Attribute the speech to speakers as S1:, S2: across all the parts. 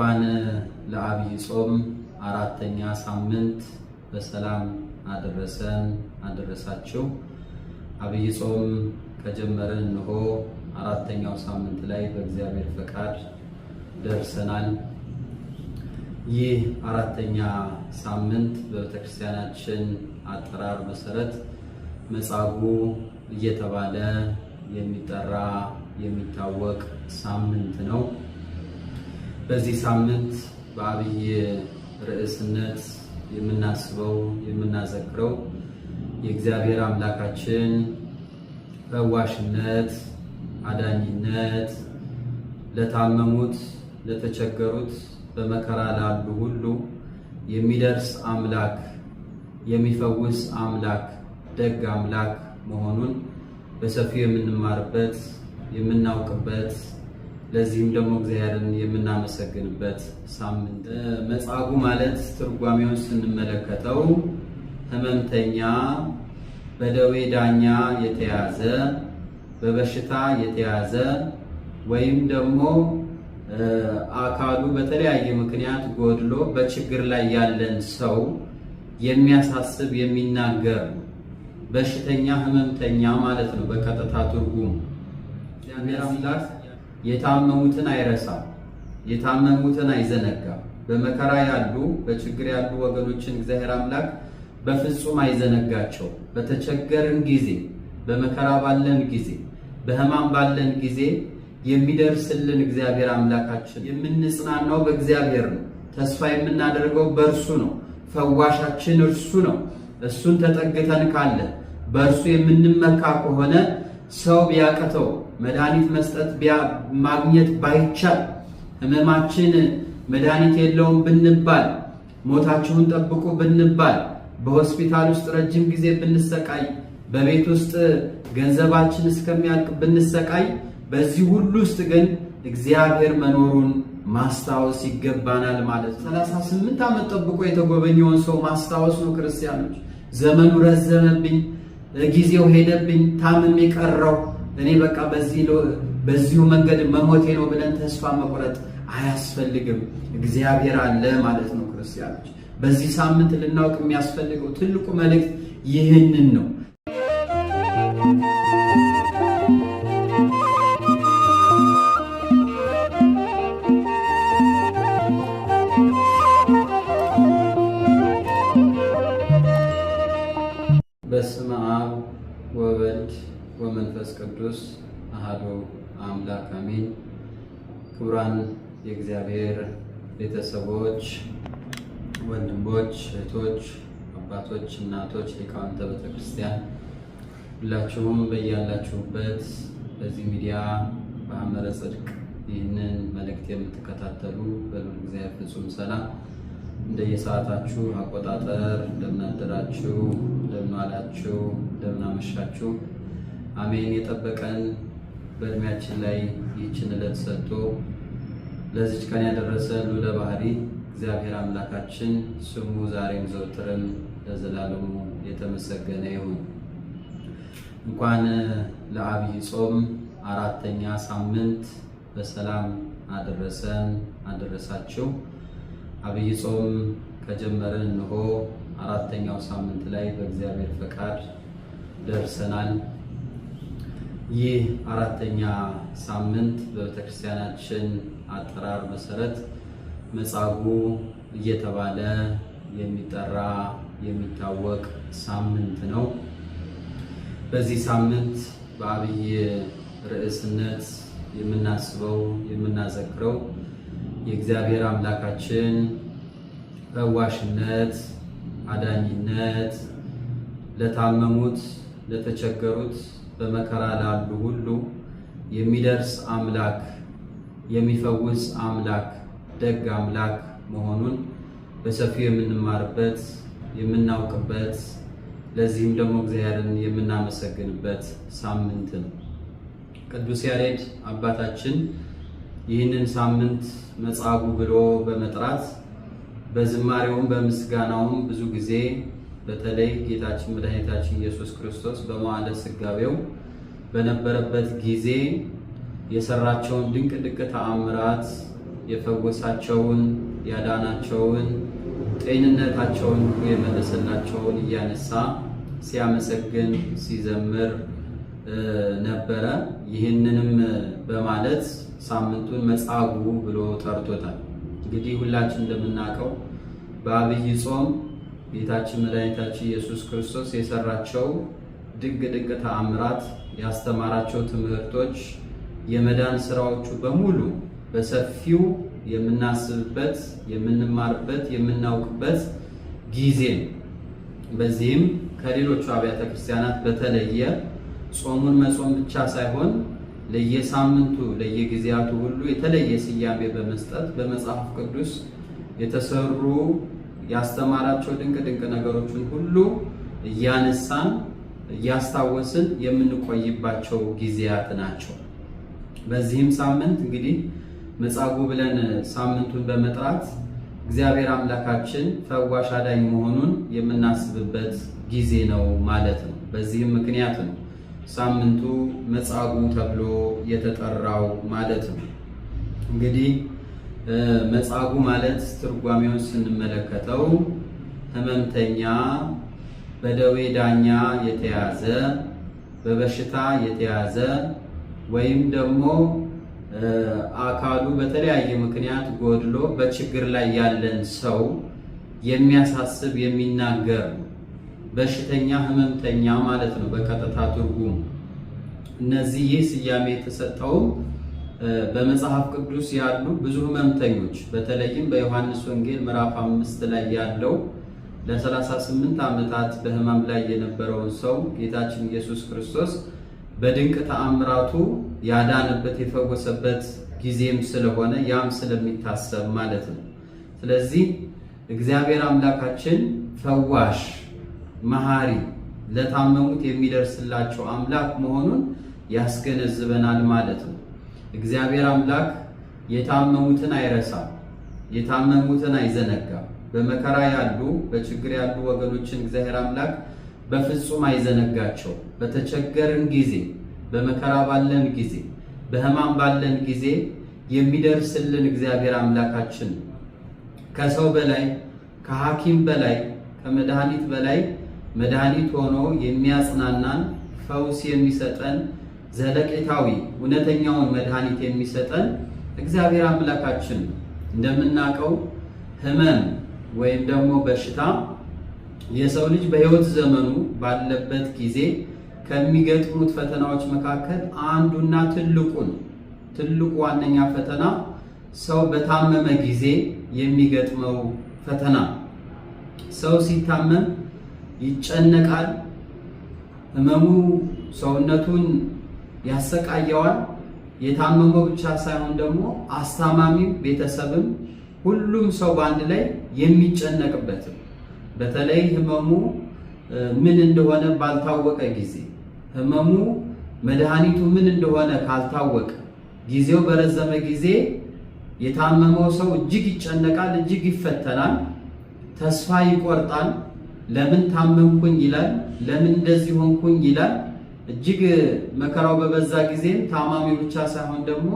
S1: እንኳን ለአብይ ጾም አራተኛ ሳምንት በሰላም አደረሰን አደረሳችሁ። አብይ ጾም ከጀመረን እንሆ አራተኛው ሳምንት ላይ በእግዚአብሔር ፈቃድ ደርሰናል። ይህ አራተኛ ሳምንት በቤተክርስቲያናችን አጠራር መሰረት መጻጉዕ እየተባለ የሚጠራ የሚታወቅ ሳምንት ነው። በዚህ ሳምንት በአብይ ርዕስነት የምናስበው የምናዘክረው የእግዚአብሔር አምላካችን ፈዋሽነት፣ አዳኝነት፣ ለታመሙት ለተቸገሩት በመከራ ላሉ ሁሉ የሚደርስ አምላክ፣ የሚፈውስ አምላክ፣ ደግ አምላክ መሆኑን በሰፊው የምንማርበት የምናውቅበት ለዚህም ደግሞ እግዚአብሔርን የምናመሰግንበት ሳምንት። መጻጉዕ ማለት ትርጓሜውን ስንመለከተው ሕመምተኛ፣ በደዌ ዳኛ የተያዘ፣ በበሽታ የተያዘ ወይም ደግሞ አካሉ በተለያየ ምክንያት ጎድሎ በችግር ላይ ያለን ሰው የሚያሳስብ የሚናገር በሽተኛ ሕመምተኛ ማለት ነው በቀጥታ ትርጉም። እግዚአብሔር አምላክ የታመሙትን አይረሳም፣ የታመሙትን አይዘነጋም። በመከራ ያሉ በችግር ያሉ ወገኖችን እግዚአብሔር አምላክ በፍጹም አይዘነጋቸው። በተቸገርን ጊዜ፣ በመከራ ባለን ጊዜ፣ በሕማም ባለን ጊዜ የሚደርስልን እግዚአብሔር አምላካችን። የምንጽናናው በእግዚአብሔር ነው። ተስፋ የምናደርገው በእርሱ ነው። ፈዋሻችን እርሱ ነው። እሱን ተጠግተን ካለ በእርሱ የምንመካ ከሆነ ሰው ቢያቀተው መድኃኒት መስጠት ማግኘት ባይቻል ሕመማችን መድኃኒት የለውም ብንባል፣ ሞታችሁን ጠብቁ ብንባል፣ በሆስፒታል ውስጥ ረጅም ጊዜ ብንሰቃይ፣ በቤት ውስጥ ገንዘባችን እስከሚያልቅ ብንሰቃይ፣ በዚህ ሁሉ ውስጥ ግን እግዚአብሔር መኖሩን ማስታወስ ይገባናል ማለት ነው። 38 ዓመት ጠብቆ የተጎበኘውን ሰው ማስታወስ ነው ክርስቲያኖች። ዘመኑ ረዘመብኝ፣ ጊዜው ሄደብኝ፣ ታምሜ ቀረው፣ እኔ በቃ በዚሁ መንገድ መሞቴ ነው ብለን ተስፋ መቁረጥ አያስፈልግም። እግዚአብሔር አለ ማለት ነው ክርስቲያኖች። በዚህ ሳምንት ልናውቅ የሚያስፈልገው ትልቁ መልእክት ይህንን ነው። በስመ አብ ወወልድ ወመንፈስ ቅዱስ አሐዱ አምላክ አሜን። ክቡራን የእግዚአብሔር ቤተሰቦች፣ ወንድሞች፣ እህቶች፣ አባቶች፣ እናቶች፣ ሊቃውንተ ቤተክርስቲያን ሁላችሁም በያላችሁበት በዚህ ሚዲያ በሐመረ ጽድቅ ይህንን መልእክት የምትከታተሉ በልዑል እግዚአብሔር ፍጹም ሰላም እንደየሰዓታችሁ አቆጣጠር እንደምን አደራችሁ፣ እንደምን ዋላችሁ፣ እንደምን አመሻችሁ። አሜን። የጠበቀን በእድሜያችን ላይ ይህችን ዕለት ሰጥቶ ለዚች ቀን ያደረሰ ልዑለ ባሕሪ እግዚአብሔር አምላካችን ስሙ ዛሬም ዘወትርም ለዘላለሙ የተመሰገነ ይሁን። እንኳን ለአብይ ጾም አራተኛ ሳምንት በሰላም አደረሰን አደረሳችሁ። አብይ ጾም ከጀመረን እንሆ አራተኛው ሳምንት ላይ በእግዚአብሔር ፈቃድ ደርሰናል። ይህ አራተኛ ሳምንት በቤተክርስቲያናችን አጠራር መሰረት መጻጉዕ እየተባለ የሚጠራ የሚታወቅ ሳምንት ነው። በዚህ ሳምንት በአብይ ርዕስነት የምናስበው የምናዘክረው የእግዚአብሔር አምላካችን ፈዋሽነት፣ አዳኝነት፣ ለታመሙት ለተቸገሩት በመከራ ላሉ ሁሉ የሚደርስ አምላክ፣ የሚፈውስ አምላክ፣ ደግ አምላክ መሆኑን በሰፊው የምንማርበት የምናውቅበት ለዚህም ደግሞ እግዚአብሔርን የምናመሰግንበት ሳምንት ነው። ቅዱስ ያሬድ አባታችን ይህንን ሳምንት መጻጉዕ ብሎ በመጥራት በዝማሬውም በምስጋናውም ብዙ ጊዜ በተለይ ጌታችን መድኃኒታችን ኢየሱስ ክርስቶስ በመዋዕለ ሥጋዌው በነበረበት ጊዜ የሰራቸውን ድንቅ ድንቅ ተአምራት የፈወሳቸውን ያዳናቸውን ጤንነታቸውን የመለሰላቸውን እያነሳ ሲያመሰግን ሲዘምር ነበረ። ይህንንም በማለት ሳምንቱን መጻጉዕ ብሎ ጠርቶታል። እንግዲህ ሁላችን እንደምናውቀው በአብይ ጾም ጌታችን መድኃኒታችን ኢየሱስ ክርስቶስ የሰራቸው ድንቅ ተአምራት፣ ያስተማራቸው ትምህርቶች፣ የመዳን ስራዎቹ በሙሉ በሰፊው የምናስብበት፣ የምንማርበት፣ የምናውቅበት ጊዜ ነው። በዚህም ከሌሎቹ አብያተ ክርስቲያናት በተለየ ጾሙን መጾም ብቻ ሳይሆን ለየሳምንቱ ለየጊዜያቱ ሁሉ የተለየ ስያሜ በመስጠት በመጽሐፍ ቅዱስ የተሰሩ ያስተማራቸው ድንቅ ነገሮችን ሁሉ እያነሳን እያስታወስን የምንቆይባቸው ጊዜያት ናቸው። በዚህም ሳምንት እንግዲህ መጻጉዕ ብለን ሳምንቱን በመጥራት እግዚአብሔር አምላካችን ፈዋሽ አዳኝ መሆኑን የምናስብበት ጊዜ ነው ማለት ነው። በዚህም ምክንያት ነው ሳምንቱ መጻጉዕ ተብሎ የተጠራው ማለት ነው። እንግዲህ መጻጉዕ ማለት ትርጓሜውን ስንመለከተው ሕመምተኛ፣ በደዌ ዳኛ የተያዘ፣ በበሽታ የተያዘ ወይም ደግሞ አካሉ በተለያየ ምክንያት ጎድሎ በችግር ላይ ያለን ሰው የሚያሳስብ የሚናገር በሽተኛ ሕመምተኛ ማለት ነው በቀጥታ ትርጉም። እነዚህ ይህ ስያሜ የተሰጠው በመጽሐፍ ቅዱስ ያሉ ብዙ ሕመምተኞች በተለይም በዮሐንስ ወንጌል ምዕራፍ 5 ላይ ያለው ለ38 ዓመታት በሕመም ላይ የነበረውን ሰው ጌታችን ኢየሱስ ክርስቶስ በድንቅ ተአምራቱ ያዳነበት የፈወሰበት ጊዜም ስለሆነ ያም ስለሚታሰብ ማለት ነው። ስለዚህ እግዚአብሔር አምላካችን ፈዋሽ መሐሪ፣ ለታመሙት የሚደርስላቸው አምላክ መሆኑን ያስገነዝበናል ማለት ነው። እግዚአብሔር አምላክ የታመሙትን አይረሳም፣ የታመሙትን አይዘነጋም። በመከራ ያሉ በችግር ያሉ ወገኖችን እግዚአብሔር አምላክ በፍጹም አይዘነጋቸው። በተቸገርን ጊዜ፣ በመከራ ባለን ጊዜ፣ በሕማም ባለን ጊዜ የሚደርስልን እግዚአብሔር አምላካችን ከሰው በላይ ከሐኪም በላይ ከመድኃኒት በላይ መድኃኒት ሆኖ የሚያጽናናን ፈውስ የሚሰጠን ዘለቄታዊ እውነተኛውን መድኃኒት የሚሰጠን እግዚአብሔር አምላካችን ነው። እንደምናውቀው ሕመም ወይም ደግሞ በሽታ የሰው ልጅ በሕይወት ዘመኑ ባለበት ጊዜ ከሚገጥሙት ፈተናዎች መካከል አንዱና ትልቁ ዋነኛ ፈተና ሰው በታመመ ጊዜ የሚገጥመው ፈተና። ሰው ሲታመም ይጨነቃል። ሕመሙ ሰውነቱን ያሰቃየዋል። የታመመው ብቻ ሳይሆን ደግሞ አስታማሚም ቤተሰብም ሁሉም ሰው በአንድ ላይ የሚጨነቅበት በተለይ ሕመሙ ምን እንደሆነ ባልታወቀ ጊዜ ሕመሙ መድኃኒቱ ምን እንደሆነ ካልታወቀ ጊዜው በረዘመ ጊዜ የታመመው ሰው እጅግ ይጨነቃል፣ እጅግ ይፈተናል፣ ተስፋ ይቆርጣል። ለምን ታመምኩኝ ይላል፣ ለምን እንደዚህ ሆንኩኝ ይላል። እጅግ መከራው በበዛ ጊዜም ታማሚ ብቻ ሳይሆን ደግሞ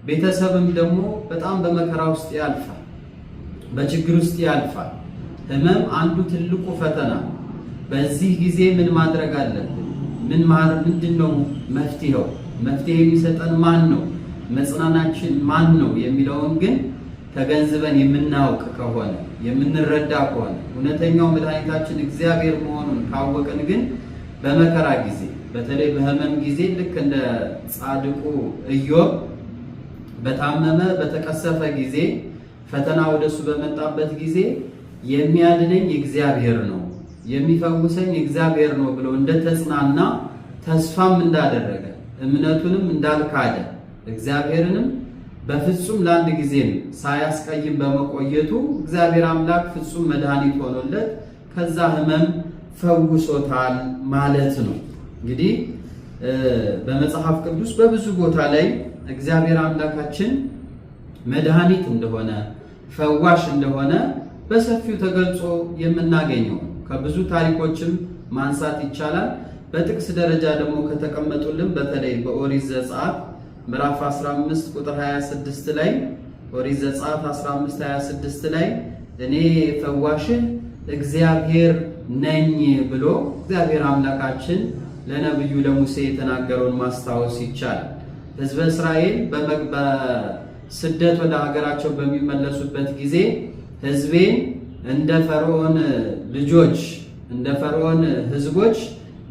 S1: ቤተሰብም ደግሞ በጣም በመከራ ውስጥ ያልፋል፣ በችግር ውስጥ ያልፋል። ሕመም አንዱ ትልቁ ፈተና። በዚህ ጊዜ ምን ማድረግ አለብን? ምንድነው መፍትሄው? መፍትሄ የሚሰጠን ማን ነው? መጽናናችን ማን ነው? የሚለውን ግን ተገንዝበን የምናውቅ ከሆነ የምንረዳ ከሆነ እውነተኛው መድኃኒታችን እግዚአብሔር መሆኑን ካወቅን ግን በመከራ ጊዜ በተለይ በሕመም ጊዜ ልክ እንደ ጻድቁ ኢዮብ በታመመ በተቀሰፈ ጊዜ ፈተና ወደሱ በመጣበት ጊዜ የሚያድነኝ እግዚአብሔር ነው፣ የሚፈውሰኝ እግዚአብሔር ነው ብሎ እንደተጽናና ተስፋም እንዳደረገ እምነቱንም እንዳልካደ እግዚአብሔርንም በፍጹም ለአንድ ጊዜም ሳያስቀይም በመቆየቱ እግዚአብሔር አምላክ ፍጹም መድኃኒት ሆኖለት ከዛ ሕመም ፈውሶታል ማለት ነው። እንግዲህ በመጽሐፍ ቅዱስ በብዙ ቦታ ላይ እግዚአብሔር አምላካችን መድኃኒት እንደሆነ ፈዋሽ እንደሆነ በሰፊው ተገልጾ የምናገኘው ከብዙ ታሪኮችም ማንሳት ይቻላል። በጥቅስ ደረጃ ደግሞ ከተቀመጡልን በተለይ በኦሪት ዘጸአት ምዕራፍ 15 ቁጥር 26 ላይ ኦሪት ዘጸአት 15:26 ላይ እኔ ፈዋሽህ እግዚአብሔር ነኝ ብሎ እግዚአብሔር አምላካችን ለነብዩ ለሙሴ የተናገረውን ማስታወስ ይቻላል። ሕዝበ እስራኤል በስደት ወደ ሀገራቸው በሚመለሱበት ጊዜ ሕዝቤን እንደ ፈርዖን ልጆች እንደ ፈርዖን ሕዝቦች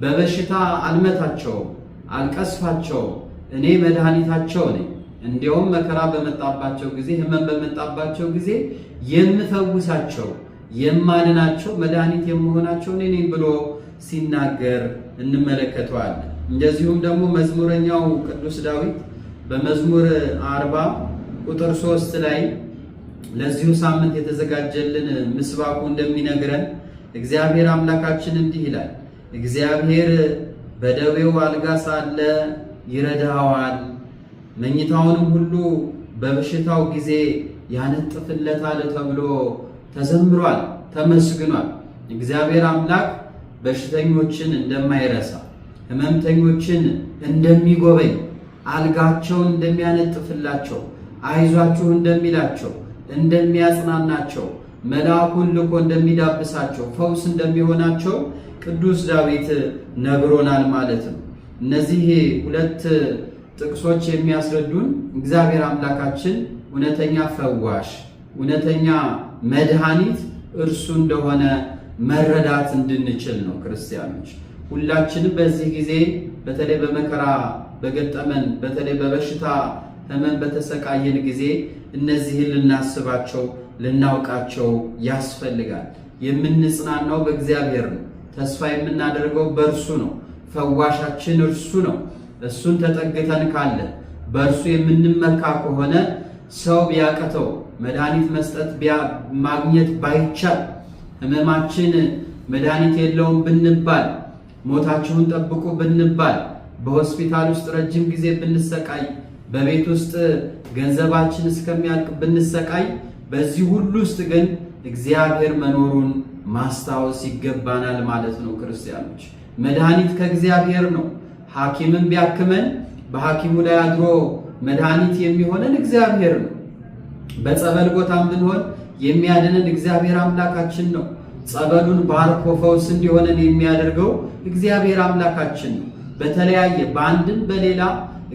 S1: በበሽታ አልመታቸውም፣ አልቀስፋቸውም፣ እኔ መድኃኒታቸው ነኝ። እንዲያውም መከራ በመጣባቸው ጊዜ ሕመም በመጣባቸው ጊዜ የምፈውሳቸው የማድናቸው መድኃኒት የምሆናቸው እኔ ነኝ ብሎ ሲናገር እንመለከተዋለን። እንደዚሁም ደግሞ መዝሙረኛው ቅዱስ ዳዊት በመዝሙር 40 ቁጥር 3 ላይ ለዚሁ ሳምንት የተዘጋጀልን ምስባኩ እንደሚነግረን እግዚአብሔር አምላካችን እንዲህ ይላል፣ እግዚአብሔር በደዌው አልጋ ሳለ ይረዳዋል፣ መኝታውንም ሁሉ በበሽታው ጊዜ ያነጥፍለታል ተብሎ ተዘምሯል፣ ተመስግኗል። እግዚአብሔር አምላክ በሽተኞችን እንደማይረሳ፣ ሕመምተኞችን እንደሚጎበኝ፣ አልጋቸውን እንደሚያነጥፍላቸው፣ አይዟችሁ እንደሚላቸው፣ እንደሚያጽናናቸው፣ መልአኩን ልኮ እንደሚዳብሳቸው፣ ፈውስ እንደሚሆናቸው ቅዱስ ዳዊት ነግሮናል ማለት ነው። እነዚህ ሁለት ጥቅሶች የሚያስረዱን እግዚአብሔር አምላካችን እውነተኛ ፈዋሽ፣ እውነተኛ መድኃኒት እርሱ እንደሆነ መረዳት እንድንችል ነው። ክርስቲያኖች ሁላችንም በዚህ ጊዜ በተለይ በመከራ በገጠመን በተለይ በበሽታ ሕመም በተሰቃየን ጊዜ እነዚህን ልናስባቸው ልናውቃቸው ያስፈልጋል። የምንጽናናው በእግዚአብሔር ነው። ተስፋ የምናደርገው በእርሱ ነው። ፈዋሻችን እርሱ ነው። እሱን ተጠግተን ካለ በእርሱ የምንመካ ከሆነ ሰው ቢያቀተው መድኃኒት መስጠት ማግኘት ባይቻል ሕመማችን መድኃኒት የለውም ብንባል፣ ሞታችሁን ጠብቁ ብንባል፣ በሆስፒታል ውስጥ ረጅም ጊዜ ብንሰቃይ፣ በቤት ውስጥ ገንዘባችን እስከሚያልቅ ብንሰቃይ፣ በዚህ ሁሉ ውስጥ ግን እግዚአብሔር መኖሩን ማስታወስ ይገባናል ማለት ነው። ክርስቲያኖች መድኃኒት ከእግዚአብሔር ነው። ሐኪምን ቢያክመን በሐኪሙ ላይ አድሮ መድኃኒት የሚሆነን እግዚአብሔር ነው። በጸበል ቦታም ብንሆን የሚያድነን እግዚአብሔር አምላካችን ነው። ጸበሉን ባርኮ ፈውስ እንዲሆነን የሚያደርገው እግዚአብሔር አምላካችን ነው። በተለያየ በአንድም በሌላ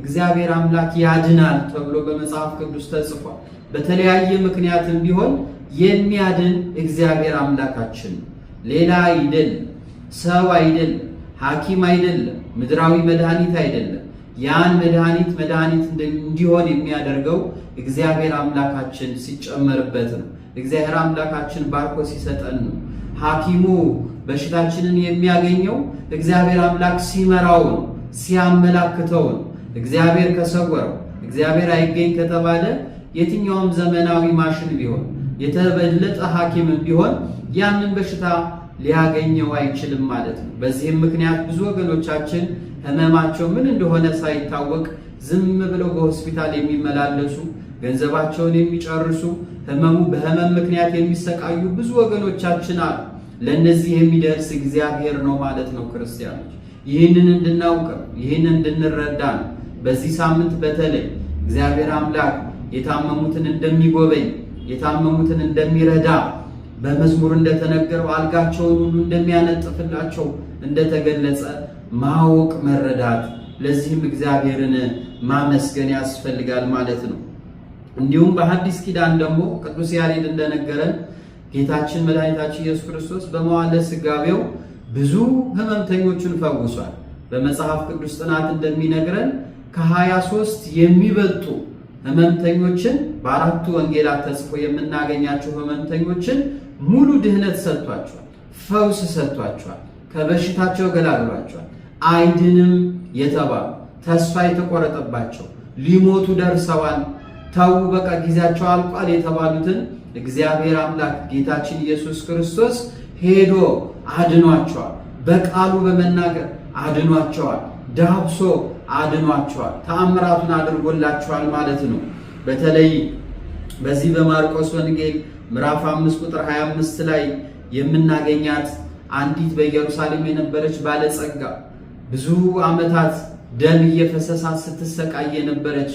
S1: እግዚአብሔር አምላክ ያድናል ተብሎ በመጽሐፍ ቅዱስ ተጽፏል። በተለያየ ምክንያትም ቢሆን የሚያድን እግዚአብሔር አምላካችን ነው። ሌላ አይደለም፣ ሰው አይደለም፣ ሐኪም አይደለም፣ ምድራዊ መድኃኒት አይደለም። ያን መድኃኒት እንዲሆን የሚያደርገው እግዚአብሔር አምላካችን ሲጨመርበት ነው። እግዚአብሔር አምላካችን ባርኮ ሲሰጠን ነው። ሐኪሙ በሽታችንን የሚያገኘው እግዚአብሔር አምላክ ሲመራው ነው፣ ሲያመላክተው ነው። እግዚአብሔር ከሰወረው እግዚአብሔር አይገኝ ከተባለ የትኛውም ዘመናዊ ማሽን ቢሆን የተበለጠ ሐኪምም ቢሆን ያንን በሽታ ሊያገኘው አይችልም ማለት ነው። በዚህም ምክንያት ብዙ ወገኖቻችን ሕመማቸው ምን እንደሆነ ሳይታወቅ ዝም ብለው በሆስፒታል የሚመላለሱ ገንዘባቸውን የሚጨርሱ በሕመም ምክንያት የሚሰቃዩ ብዙ ወገኖቻችን አሉ። ለእነዚህ የሚደርስ እግዚአብሔር ነው ማለት ነው። ክርስቲያኖች ይህንን እንድናውቅ ይህንን እንድንረዳ ነው። በዚህ ሳምንት በተለይ እግዚአብሔር አምላክ የታመሙትን እንደሚጎበኝ የታመሙትን እንደሚረዳ በመዝሙር እንደተነገረው አልጋቸውን ሁሉ እንደሚያነጥፍላቸው እንደተገለጸ ማወቅ መረዳት፣ ለዚህም እግዚአብሔርን ማመስገን ያስፈልጋል ማለት ነው። እንዲሁም በሐዲስ ኪዳን ደግሞ ቅዱስ ያሬድ እንደነገረን ጌታችን መድኃኒታችን ኢየሱስ ክርስቶስ በመዋዕለ ሥጋዌው ብዙ ሕመምተኞችን ፈውሷል። በመጽሐፍ ቅዱስ ጥናት እንደሚነግረን ከ23 የሚበልጡ ሕመምተኞችን በአራቱ ወንጌላት ተጽፎ የምናገኛቸው ሕመምተኞችን ሙሉ ድህነት ሰጥቷቸዋል፣ ፈውስ ሰጥቷቸዋል፣ ከበሽታቸው ገላግሏቸዋል። አይድንም የተባሉ ተስፋ የተቆረጠባቸው ሊሞቱ ደርሰዋል፣ ተው በቃ ጊዜያቸው አልቋል የተባሉትን እግዚአብሔር አምላክ ጌታችን ኢየሱስ ክርስቶስ ሄዶ አድኗቸዋል። በቃሉ በመናገር አድኗቸዋል። ዳብሶ አድኗቸዋል። ተአምራቱን አድርጎላቸዋል ማለት ነው። በተለይ በዚህ በማርቆስ ወንጌል ምዕራፍ 5 ቁጥር 25 ላይ የምናገኛት አንዲት በኢየሩሳሌም የነበረች ባለጸጋ ብዙ ዓመታት ደም እየፈሰሳት ስትሰቃይ የነበረች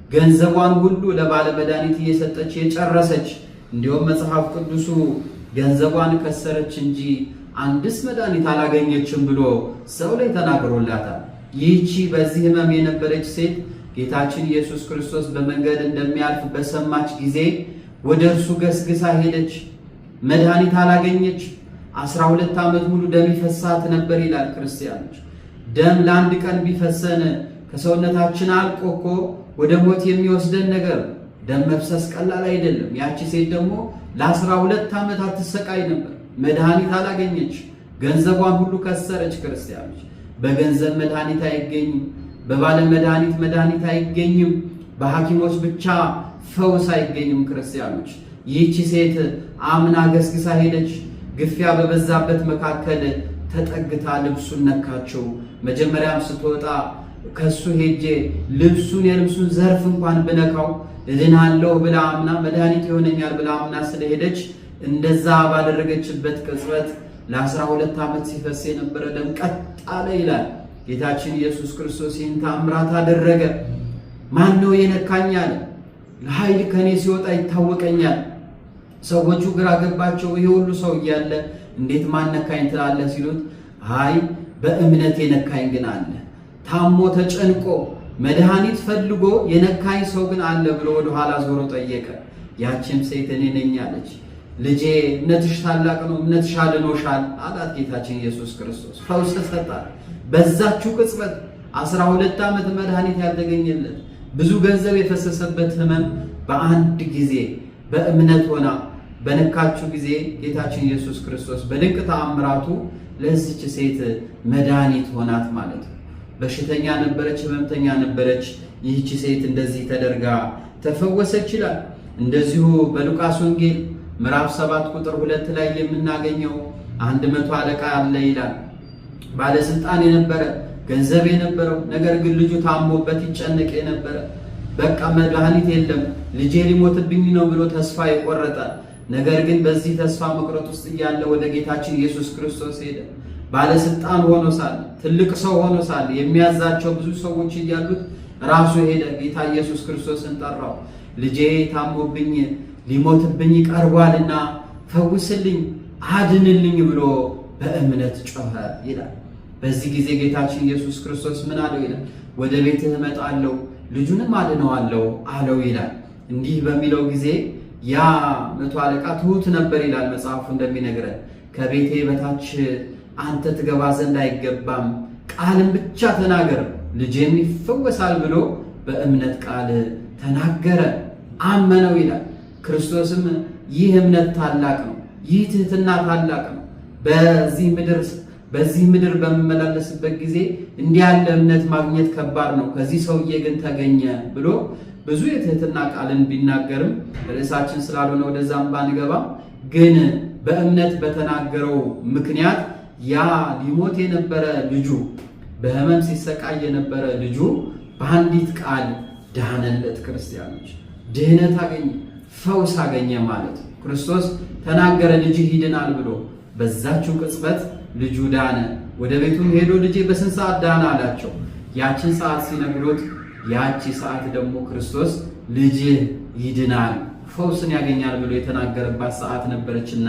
S1: ገንዘቧን ሁሉ ለባለ መድኃኒት እየሰጠች የጨረሰች፣ እንዲሁም መጽሐፍ ቅዱሱ ገንዘቧን ከሰረች እንጂ አንድስ መድኃኒት አላገኘችም ብሎ ሰው ላይ ተናግሮላታል። ይህቺ በዚህ ሕመም የነበረች ሴት ጌታችን ኢየሱስ ክርስቶስ በመንገድ እንደሚያልፍ በሰማች ጊዜ ወደ እርሱ ገስግሳ ሄደች። መድኃኒት አላገኘች። 12 ዓመት ሙሉ ደም ይፈሳት ነበር ይላል። ክርስቲያኖች ደም ለአንድ ቀን ቢፈሰን ከሰውነታችን አልቆ እኮ ወደ ሞት የሚወስደን ነገር፣ ደም መፍሰስ ቀላል አይደለም። ያቺ ሴት ደግሞ ለ12 ዓመታት ትሰቃይ ነበር። መድኃኒት አላገኘች። ገንዘቧን ሁሉ ከሰረች። ክርስቲያኖች በገንዘብ መድኃኒት አይገኝም። በባለ መድኃኒት አይገኝም። በሐኪሞች ብቻ ፈውስ አይገኝም። ክርስቲያኖች ይህቺ ሴት አምና ገስግሳ ሄደች። ግፊያ በበዛበት መካከል ተጠግታ ልብሱን ነካችው። መጀመሪያም ስትወጣ ከሱ ሄጄ የልብሱን ዘርፍ እንኳን ብነካው እድናለሁ ብላ አምና መድኃኒት ይሆነኛል ብላ አምና ስለሄደች እንደዛ ባደረገችበት ቅጽበት ለ12 ዓመት ሲፈስ የነበረ ደም ቀጥ አለ ይላል። ጌታችን ኢየሱስ ክርስቶስ ይህን ተአምራት አደረገ። ማን ነው የነካኝ አለ። ኃይል ከኔ ሲወጣ ይታወቀኛል። ሰዎቹ ግራ ገባቸው። ይሄ ሁሉ ሰው እያለ እንዴት ማን ነካኝ ትላለህ ሲሉት፣ አይ በእምነት የነካኝ ግን አለ። ታሞ ተጨንቆ መድኃኒት ፈልጎ የነካኝ ሰው ግን አለ ብሎ ወደ ኋላ ዞሮ ጠየቀ። ያቺም ሴት እኔ ነኝ አለች። ልጄ እምነትሽ ታላቅ ነው፣ እምነትሽ አድኖሻል አላት ጌታችን ኢየሱስ ክርስቶስ። ፈውስ ተሰጣት። በዛችው ቅጽበት 12 ዓመት መድኃኒት ያልተገኘለት ብዙ ገንዘብ የፈሰሰበት ሕመም በአንድ ጊዜ በእምነት ሆና በነካችው ጊዜ ጌታችን ኢየሱስ ክርስቶስ በድንቅ ተአምራቱ ለዚች ሴት መድኃኒት ሆናት ማለት ነው። በሽተኛ ነበረች፣ ሕመምተኛ ነበረች። ይህች ሴት እንደዚህ ተደርጋ ተፈወሰች ይላል። እንደዚሁ በሉቃስ ወንጌል ምዕራፍ 7 ቁጥር 2 ላይ የምናገኘው 100 አለቃ አለ ይላል። ባለስልጣን የነበረ ገንዘብ የነበረው ነገር ግን ልጁ ታሞበት ይጨነቅ የነበረ በቃ መድኃኒት የለም ልጄ ሊሞትብኝ ነው ብሎ ተስፋ የቆረጠ ነገር ግን በዚህ ተስፋ መቁረጥ ውስጥ እያለ ወደ ጌታችን ኢየሱስ ክርስቶስ ሄደ። ባለስልጣን ሆኖ ሳለ ትልቅ ሰው ሆኖ ሳለ የሚያዛቸው ብዙ ሰዎች እያሉት ራሱ ሄደ። ጌታ ኢየሱስ ክርስቶስን ጠራው። ልጄ ታሞብኝ ሊሞትብኝ ቀርቧልና ፈውስልኝ፣ አድንልኝ ብሎ በእምነት ጮኸ ይላል። በዚህ ጊዜ ጌታችን ኢየሱስ ክርስቶስ ምን አለው ይላል? ወደ ቤትህ እመጣለሁ ልጁንም አድነዋለሁ አለው ይላል። እንዲህ በሚለው ጊዜ ያ 100 አለቃ ትሁት ነበር ይላል መጽሐፉ እንደሚነግረን። ከቤቴ በታች አንተ ትገባ ዘንድ አይገባም፣ ቃልን ብቻ ተናገር ልጄም ይፈወሳል ብሎ በእምነት ቃል ተናገረ፣ አመነው ይላል። ክርስቶስም ይህ እምነት ታላቅ ነው፣ ይህ ትህትና ታላቅ ነው። በዚህ ምድር በምመላለስበት ጊዜ እንዲህ ያለ እምነት ማግኘት ከባድ ነው፣ ከዚህ ሰውዬ ግን ተገኘ ብሎ ብዙ የትህትና ቃልን ቢናገርም ርዕሳችን ስላልሆነ ወደዛም ባንገባ፣ ግን በእምነት በተናገረው ምክንያት ያ ሊሞት የነበረ ልጁ በሕመም ሲሰቃይ የነበረ ልጁ በአንዲት ቃል ዳነለት። ክርስቲያኖች ድህነት አገኘ፣ ፈውስ አገኘ ማለት ነው። ክርስቶስ ተናገረ ልጅህ ይድናል ብሎ በዛችው ቅጽበት ልጁ ዳነ። ወደ ቤቱም ሄዶ ልጄ በስንት ሰዓት ዳነ አላቸው። ያችን ሰዓት ሲነግሩት ያቺ ሰዓት ደግሞ ክርስቶስ ልጅህ ይድናል ፈውስን ያገኛል ብሎ የተናገረባት ሰዓት ነበረችና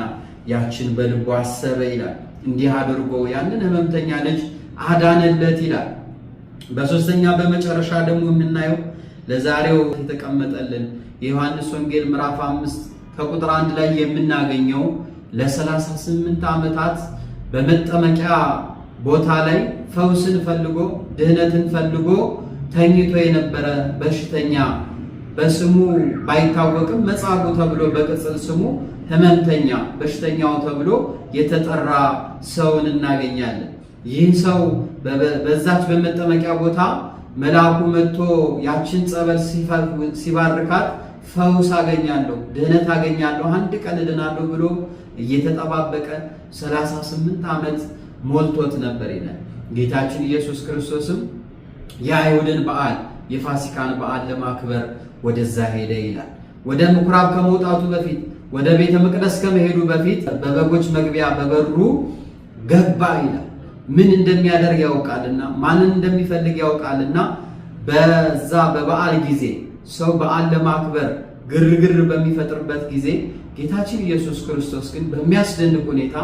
S1: ያችን በልቡ አሰበ ይላል። እንዲህ አድርጎ ያንን ሕመምተኛ ልጅ አዳነለት ይላል። በሶስተኛ በመጨረሻ ደግሞ የምናየው ለዛሬው የተቀመጠልን የዮሐንስ ወንጌል ምዕራፍ 5 ከቁጥር 1 ላይ የምናገኘው ለ38 ዓመታት በመጠመቂያ ቦታ ላይ ፈውስን ፈልጎ ድህነትን ፈልጎ ተኝቶ የነበረ በሽተኛ በስሙ ባይታወቅም መጻጉዕ ተብሎ በቅጽል ስሙ ሕመምተኛ በሽተኛው ተብሎ የተጠራ ሰውን እናገኛለን። ይህ ሰው በዛች በመጠመቂያ ቦታ መልአኩ መጥቶ ያችን ጸበል ሲባርካት ፈውስ አገኛለሁ፣ ድህነት አገኛለሁ፣ አንድ ቀን እድናለሁ ብሎ እየተጠባበቀ 38 ዓመት ሞልቶት ነበር ይላል። ጌታችን ኢየሱስ ክርስቶስም የአይሁድን በዓል የፋሲካን በዓል ለማክበር ወደዛ ሄደ ይላል። ወደ ምኩራብ ከመውጣቱ በፊት ወደ ቤተ መቅደስ ከመሄዱ በፊት በበጎች መግቢያ በበሩ ገባ ይላል። ምን እንደሚያደርግ ያውቃልና ማንን እንደሚፈልግ ያውቃልና በዛ በበዓል ጊዜ ሰው በዓል ለማክበር ግርግር በሚፈጥርበት ጊዜ ጌታችን ኢየሱስ ክርስቶስ ግን በሚያስደንቅ ሁኔታ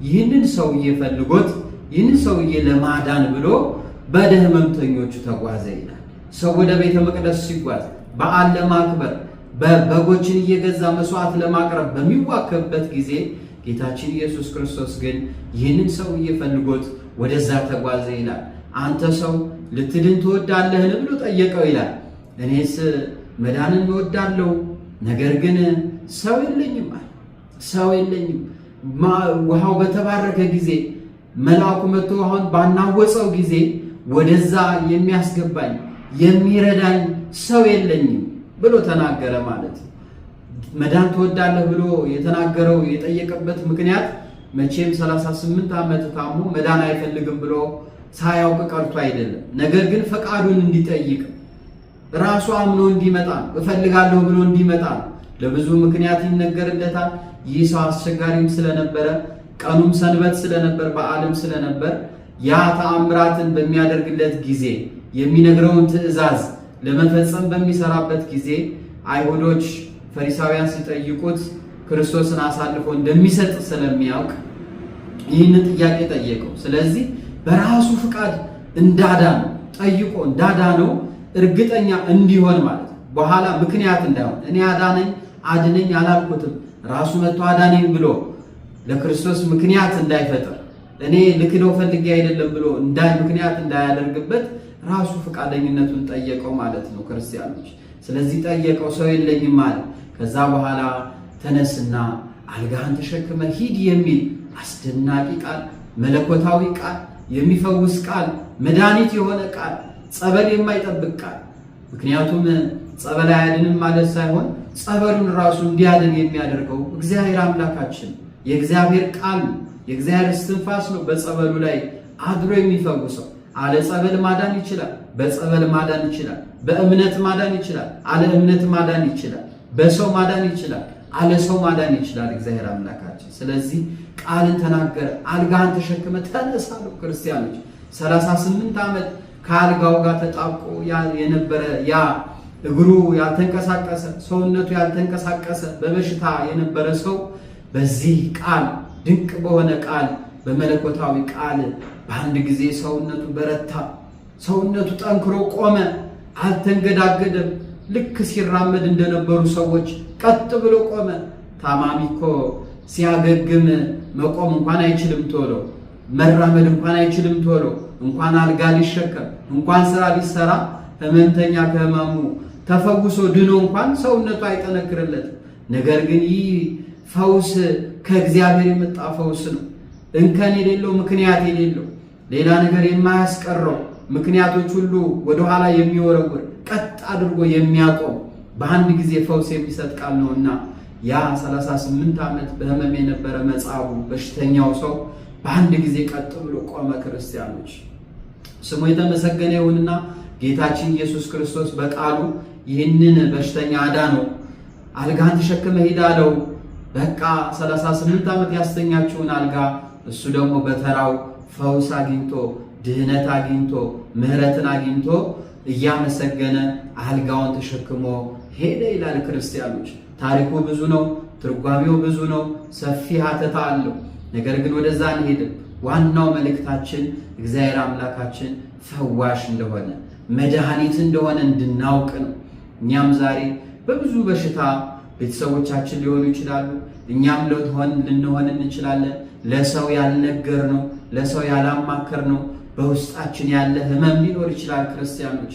S1: ይህንን ሰውዬ ፈልጎት ይህንን ሰውዬ ለማዳን ብሎ ወደ ሕመምተኞቹ ተጓዘ ይላል። ሰው ወደ ቤተ መቅደስ ሲጓዝ በዓል ለማክበር በጎችን እየገዛ መስዋዕት ለማቅረብ በሚዋከብበት ጊዜ ጌታችን ኢየሱስ ክርስቶስ ግን ይህንን ሰውዬ ፈልጎት ወደዛ ተጓዘ ይላል። አንተ ሰው ልትድን ትወዳለህን ብሎ ጠየቀው ይላል። እኔስ መዳንን እወዳለሁ፣ ነገር ግን ሰው የለኝም አለ። ሰው የለኝም። ውሃው በተባረከ ጊዜ መልአኩ መጥቶ ውሃውን ባናወፀው ጊዜ ወደዛ የሚያስገባኝ የሚረዳኝ ሰው የለኝም ብሎ ተናገረ ማለት ነው። መዳን ትወዳለህ ብሎ የተናገረው የጠየቀበት ምክንያት መቼም 38 ዓመት ታሞ መዳን አይፈልግም ብሎ ሳያውቅ ቀርቶ አይደለም። ነገር ግን ፈቃዱን እንዲጠይቅ ራሱ አምኖ እንዲመጣ እፈልጋለሁ ብሎ እንዲመጣ ለብዙ ምክንያት ይነገርለታል። ይህ ሰው አስቸጋሪም ስለነበረ ቀኑም ሰንበት ስለነበር በዓልም ስለነበር ያ ተአምራትን በሚያደርግለት ጊዜ የሚነግረውን ትእዛዝ ለመፈጸም በሚሰራበት ጊዜ አይሁዶች ፈሪሳውያን ሲጠይቁት ክርስቶስን አሳልፎ እንደሚሰጥ ስለሚያውቅ ይህንን ጥያቄ ጠየቀው። ስለዚህ በራሱ ፍቃድ እንዳዳነው ጠይቆ እንዳዳነው እርግጠኛ እንዲሆን ማለት ነው። በኋላ ምክንያት እንዳይሆን እኔ አድነኝ አላልኩትም ራሱ መጥቶ አዳነኝ ብሎ ለክርስቶስ ምክንያት እንዳይፈጥር እኔ ልክደው ፈልጌ አይደለም ብሎ ምክንያት እንዳያደርግበት ራሱ ፈቃደኝነቱን ጠየቀው ማለት ነው ክርስቲያኖች። ስለዚህ ጠየቀው፣ ሰው የለኝም ማለት። ከዛ በኋላ ተነስና አልጋህን ተሸክመ ሂድ የሚል አስደናቂ ቃል፣ መለኮታዊ ቃል፣ የሚፈውስ ቃል፣ መድኃኒት የሆነ ቃል፣ ጸበል የማይጠብቅ ቃል። ምክንያቱም ጸበል አያድንም ማለት ሳይሆን ጸበሉን ራሱ እንዲያድን የሚያደርገው እግዚአብሔር አምላካችን የእግዚአብሔር ቃል የእግዚአብሔር እስትንፋስ ነው። በጸበሉ ላይ አድሮ የሚፈውሰው አለ ጸበል ማዳን ይችላል፣ በጸበል ማዳን ይችላል፣ በእምነት ማዳን ይችላል፣ አለ እምነት ማዳን ይችላል፣ በሰው ማዳን ይችላል፣ አለ ሰው ማዳን ይችላል እግዚአብሔር አምላካችን። ስለዚህ ቃልን ተናገረ፣ አልጋህን ተሸክመ ተነሳ ነው። ክርስቲያኖች 38 ዓመት ከአልጋው ጋር ተጣብቆ የነበረ ያ እግሩ ያልተንቀሳቀሰ ሰውነቱ ያልተንቀሳቀሰ በበሽታ የነበረ ሰው በዚህ ቃል ድንቅ በሆነ ቃል በመለኮታዊ ቃል በአንድ ጊዜ ሰውነቱ በረታ፣ ሰውነቱ ጠንክሮ ቆመ፣ አልተንገዳገደም። ልክ ሲራመድ እንደነበሩ ሰዎች ቀጥ ብሎ ቆመ። ታማሚ እኮ ሲያገግም መቆም እንኳን አይችልም ቶሎ፣ መራመድ እንኳን አይችልም ቶሎ፣ እንኳን አልጋ ሊሸከም እንኳን ስራ ሊሰራ ሕመምተኛ ከሕመሙ ተፈውሶ ድኖ እንኳን ሰውነቱ አይጠነክርለትም። ነገር ግን ይህ ፈውስ ከእግዚአብሔር የመጣ ፈውስ ነው። እንከን የሌለው ምክንያት የሌለው ሌላ ነገር የማያስቀረው ምክንያቶች ሁሉ ወደኋላ የሚወረውር ቀጥ አድርጎ የሚያቆም በአንድ ጊዜ ፈውስ የሚሰጥ ቃል ነውና ያ 38 ዓመት በሕመም የነበረ መጻጉዕ በሽተኛው ሰው በአንድ ጊዜ ቀጥ ብሎ ቆመ። ክርስቲያኖች ስሙ የተመሰገነ ይሁንና ጌታችን ኢየሱስ ክርስቶስ በቃሉ ይህንን በሽተኛ አዳነው። አልጋህን ተሸክመ ሂድ አለው። በቃ 38 ዓመት ያስተኛችውን አልጋ እሱ ደግሞ በተራው ፈውስ አግኝቶ ድህነት አግኝቶ ምሕረትን አግኝቶ እያመሰገነ አልጋውን ተሸክሞ ሄደ ይላል። ክርስቲያኖች ታሪኩ ብዙ ነው፣ ትርጓሜው ብዙ ነው፣ ሰፊ ሀተታ አለው። ነገር ግን ወደዛ አንሄድም። ዋናው መልእክታችን እግዚአብሔር አምላካችን ፈዋሽ እንደሆነ መድኃኒት እንደሆነ እንድናውቅ ነው። እኛም ዛሬ በብዙ በሽታ ቤተሰቦቻችን ሊሆኑ ይችላሉ፣ እኛም ልንሆን እንችላለን። ለሰው ያልነገር ነው፣ ለሰው ያላማከር ነው በውስጣችን ያለ ሕመም ሊኖር ይችላል። ክርስቲያኖች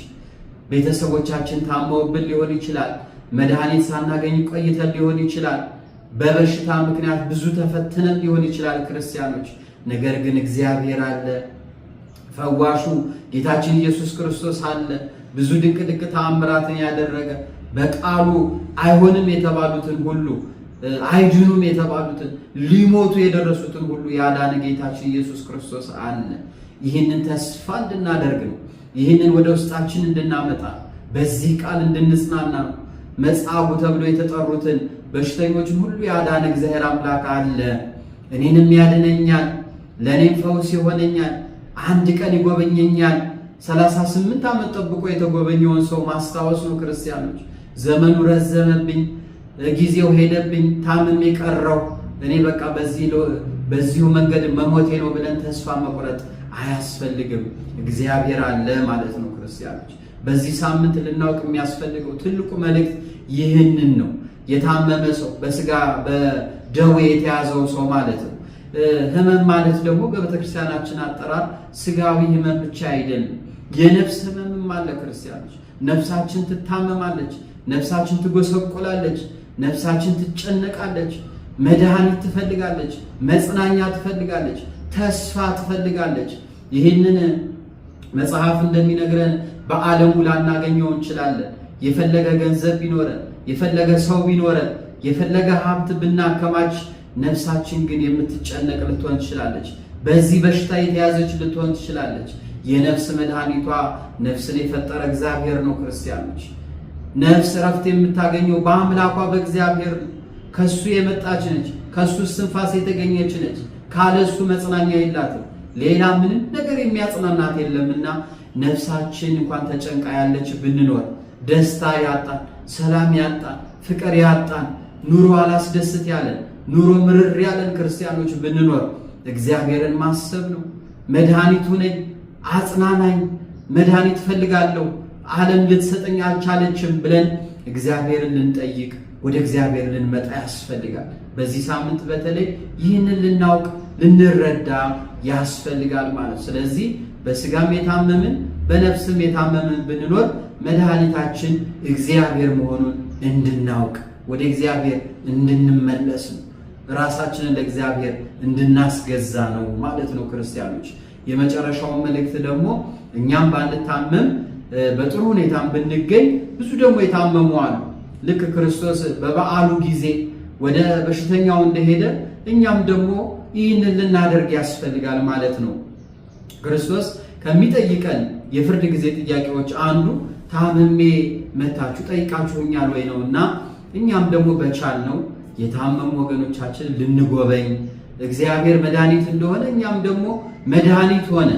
S1: ቤተሰቦቻችን ታመውብን ሊሆን ይችላል። መድኃኒት ሳናገኝ ቆይተን ሊሆን ይችላል። በበሽታ ምክንያት ብዙ ተፈትነን ሊሆን ይችላል። ክርስቲያኖች ነገር ግን እግዚአብሔር አለ፣ ፈዋሹ ጌታችን ኢየሱስ ክርስቶስ አለ። ብዙ ድንቅ ድንቅ ተአምራትን ያደረገ በቃሉ አይሆንም የተባሉትን ሁሉ አይድኑም የተባሉትን ሊሞቱ የደረሱትን ሁሉ ያዳነ ጌታችን ኢየሱስ ክርስቶስ አለ። ይህንን ተስፋ እንድናደርግ ነው። ይህንን ወደ ውስጣችን እንድናመጣ በዚህ ቃል እንድንጽናና ነው። መጻጉዕ ተብሎ የተጠሩትን በሽተኞችን ሁሉ ያዳነ እግዚአብሔር አምላክ አለ። እኔንም ያድነኛል፣ ለእኔም ፈውስ ይሆነኛል፣ አንድ ቀን ይጎበኘኛል። 38 ዓመት ጠብቆ የተጎበኘውን ሰው ማስታወስ ነው። ክርስቲያኖች ዘመኑ ረዘመብኝ፣ ጊዜው ሄደብኝ፣ ታምሜ ቀረው፣ እኔ በቃ በዚሁ መንገድ መሞቴ ነው ብለን ተስፋ መቁረጥ አያስፈልግም። እግዚአብሔር አለ ማለት ነው። ክርስቲያኖች በዚህ ሳምንት ልናውቅ የሚያስፈልገው ትልቁ መልእክት ይህንን ነው። የታመመ ሰው በስጋ በደዌ የተያዘው ሰው ማለት ነው። ህመም ማለት ደግሞ በቤተክርስቲያናችን አጠራር ስጋዊ ህመም ብቻ አይደለም፣ የነፍስ ህመምም አለ። ክርስቲያኖች ነፍሳችን ትታመማለች፣ ነፍሳችን ትጎሰቆላለች፣ ነፍሳችን ትጨነቃለች፣ መድኃኒት ትፈልጋለች፣ መጽናኛ ትፈልጋለች፣ ተስፋ ትፈልጋለች። ይህንን መጽሐፍ እንደሚነግረን በዓለሙ ላናገኘው እንችላለን። የፈለገ ገንዘብ ቢኖረን፣ የፈለገ ሰው ቢኖረን፣ የፈለገ ሀብት ብናከማች ነፍሳችን ግን የምትጨነቅ ልትሆን ትችላለች። በዚህ በሽታ የተያዘች ልትሆን ትችላለች። የነፍስ መድኃኒቷ ነፍስን የፈጠረ እግዚአብሔር ነው። ክርስቲያኖች ነፍስ እረፍት የምታገኘው በአምላኳ በእግዚአብሔር ነው። ከሱ የመጣች ነች፣ ከሱ እስትንፋስ የተገኘች ነች። ካለሱ መጽናኛ የላትም። ሌላ ምንም ነገር የሚያጽናናት የለምና ነፍሳችን እንኳን ተጨንቃ ያለች ብንኖር ደስታ ያጣን፣ ሰላም ያጣን፣ ፍቅር ያጣን፣ ኑሮ አላስደስት ያለን፣ ኑሮ ምርር ያለን ክርስቲያኖች ብንኖር እግዚአብሔርን ማሰብ ነው። መድኃኒቱ ነኝ፣ አጽናናኝ፣ መድኃኒት ፈልጋለሁ፣ ዓለም ልትሰጠኝ አልቻለችም ብለን እግዚአብሔርን ልንጠይቅ ወደ እግዚአብሔር ልንመጣ ያስፈልጋል። በዚህ ሳምንት በተለይ ይህንን ልናውቅ ልንረዳ ያስፈልጋል ማለት። ስለዚህ በስጋም የታመምን በነፍስም የታመምን ብንኖር መድኃኒታችን እግዚአብሔር መሆኑን እንድናውቅ ወደ እግዚአብሔር እንድንመለስ ነው። ራሳችንን ለእግዚአብሔር እንድናስገዛ ነው ማለት ነው። ክርስቲያኖች የመጨረሻውን መልእክት ደግሞ እኛም ባንታመም በጥሩ ሁኔታም ብንገኝ ብዙ ደግሞ የታመሙ አሉ። ልክ ክርስቶስ በበዓሉ ጊዜ ወደ በሽተኛው እንደሄደ እኛም ደግሞ ይህንን ልናደርግ ያስፈልጋል ማለት ነው። ክርስቶስ ከሚጠይቀን የፍርድ ጊዜ ጥያቄዎች አንዱ ታምሜ መታችሁ ጠይቃችሁኛል ወይ ነውና እኛም ደግሞ በቻልነው የታመሙ ወገኖቻችን ልንጎበኝ እግዚአብሔር መድኃኒት እንደሆነ እኛም ደግሞ መድኃኒት ሆነ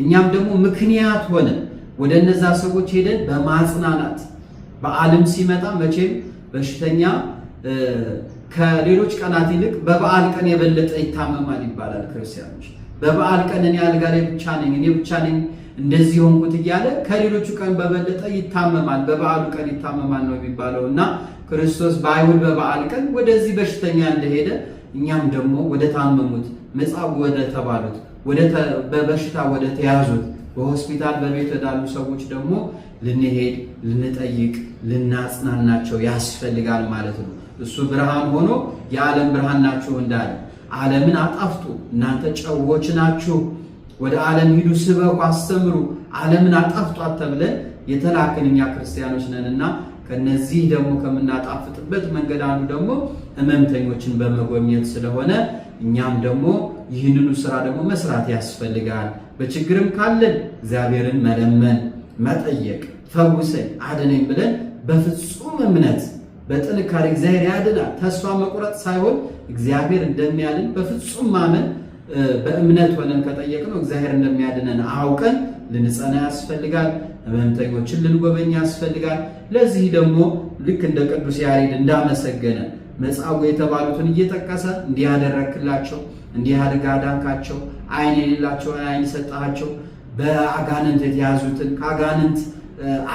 S1: እኛም ደግሞ ምክንያት ሆነ ወደ እነዛ ሰዎች ሄደን በማጽናናት በዓልም ሲመጣ መቼም በሽተኛ ከሌሎች ቀናት ይልቅ በበዓል ቀን የበለጠ ይታመማል ይባላል። ክርስቲያኖች በበዓል ቀን እኔ አልጋ ላይ ብቻ ነኝ፣ እኔ ብቻ ነኝ እንደዚህ ሆንኩት እያለ ከሌሎቹ ቀን በበለጠ ይታመማል፣ በበዓሉ ቀን ይታመማል ነው የሚባለው እና ክርስቶስ በአይሁድ በበዓል ቀን ወደዚህ በሽተኛ እንደሄደ እኛም ደግሞ ወደ ታመሙት መጻጉዕ ወደ ተባሉት በበሽታ ወደ ተያዙት በሆስፒታል በቤት ወዳሉ ሰዎች ደግሞ ልንሄድ ልንጠይቅ ልናጽናናቸው ያስፈልጋል ማለት ነው። እሱ ብርሃን ሆኖ የዓለም ብርሃን ናችሁ እንዳለ ዓለምን አጣፍጡ፣ እናንተ ጨዎች ናችሁ፣ ወደ ዓለም ሂዱ፣ ስበኩ፣ አስተምሩ፣ ዓለምን አጣፍጧት ተብለን የተላክን እኛ ክርስቲያኖች ነንና ከነዚህ ደግሞ ከምናጣፍጥበት መንገድ አንዱ ደግሞ ሕመምተኞችን በመጎብኘት ስለሆነ እኛም ደግሞ ይህንኑ ስራ ደግሞ መስራት ያስፈልጋል። በችግርም ካለን እግዚአብሔርን መለመን መጠየቅ፣ ፈውሰኝ አድነኝ ብለን በፍጹም እምነት በጥንካሬ እግዚአብሔር ያድናል ተስፋ መቁረጥ ሳይሆን እግዚአብሔር እንደሚያድን በፍጹም ማመን በእምነት ሆነን ከጠየቅነው እግዚአብሔር እንደሚያድነን አውቀን ልንጸና ያስፈልጋል። ሕመምተኞችን ልንጎበኝ ያስፈልጋል። ለዚህ ደግሞ ልክ እንደ ቅዱስ ያሬድ እንዳመሰገነ መጻጉዕ የተባሉትን እየጠቀሰ እንዲህ ያደረክላቸው፣ እንዲህ አድርገህ አዳንካቸው፣ ዓይን የሌላቸው ዓይን ሰጣቸው፣ በአጋንንት የተያዙትን ከአጋንንት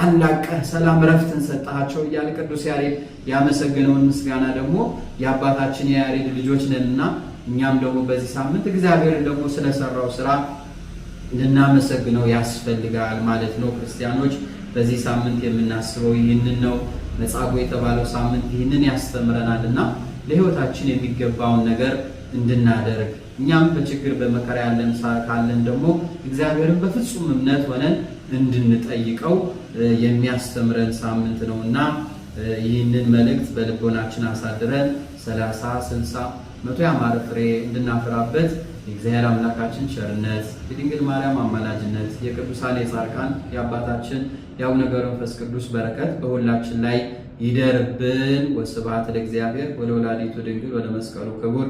S1: አላቀህ ሰላም ረፍትን ሰጣቸው እያለ ቅዱስ ያሬድ ያመሰገነውን ምስጋና ደግሞ የአባታችን የያሬድ ልጆች ነንና እኛም ደግሞ በዚህ ሳምንት እግዚአብሔርን ደግሞ ስለሰራው ስራ ልናመሰግነው ያስፈልጋል ማለት ነው። ክርስቲያኖች በዚህ ሳምንት የምናስበው ይህንን ነው። መጻጉዕ የተባለው ሳምንት ይህንን ያስተምረናልና ለሕይወታችን የሚገባውን ነገር እንድናደርግ እኛም በችግር በመከራ ያለን ካለን ደግሞ እግዚአብሔርን በፍጹም እምነት ሆነን እንድንጠይቀው የሚያስተምረን ሳምንት ነውና ይህንን መልእክት በልቦናችን አሳድረን 30፣ 60፣ 100 ያማረ ፍሬ እንድናፈራበት የእግዚአብሔር አምላካችን ቸርነት፣ የድንግል ማርያም አማላጅነት፣ የቅዱሳን የጻድቃን የአባታችን የአቡነ ገብረ መንፈስ ቅዱስ በረከት በሁላችን ላይ ይደርብን። ወስብሐት ለእግዚአብሔር ወለወላዲቱ ድንግል ወለመስቀሉ ክቡር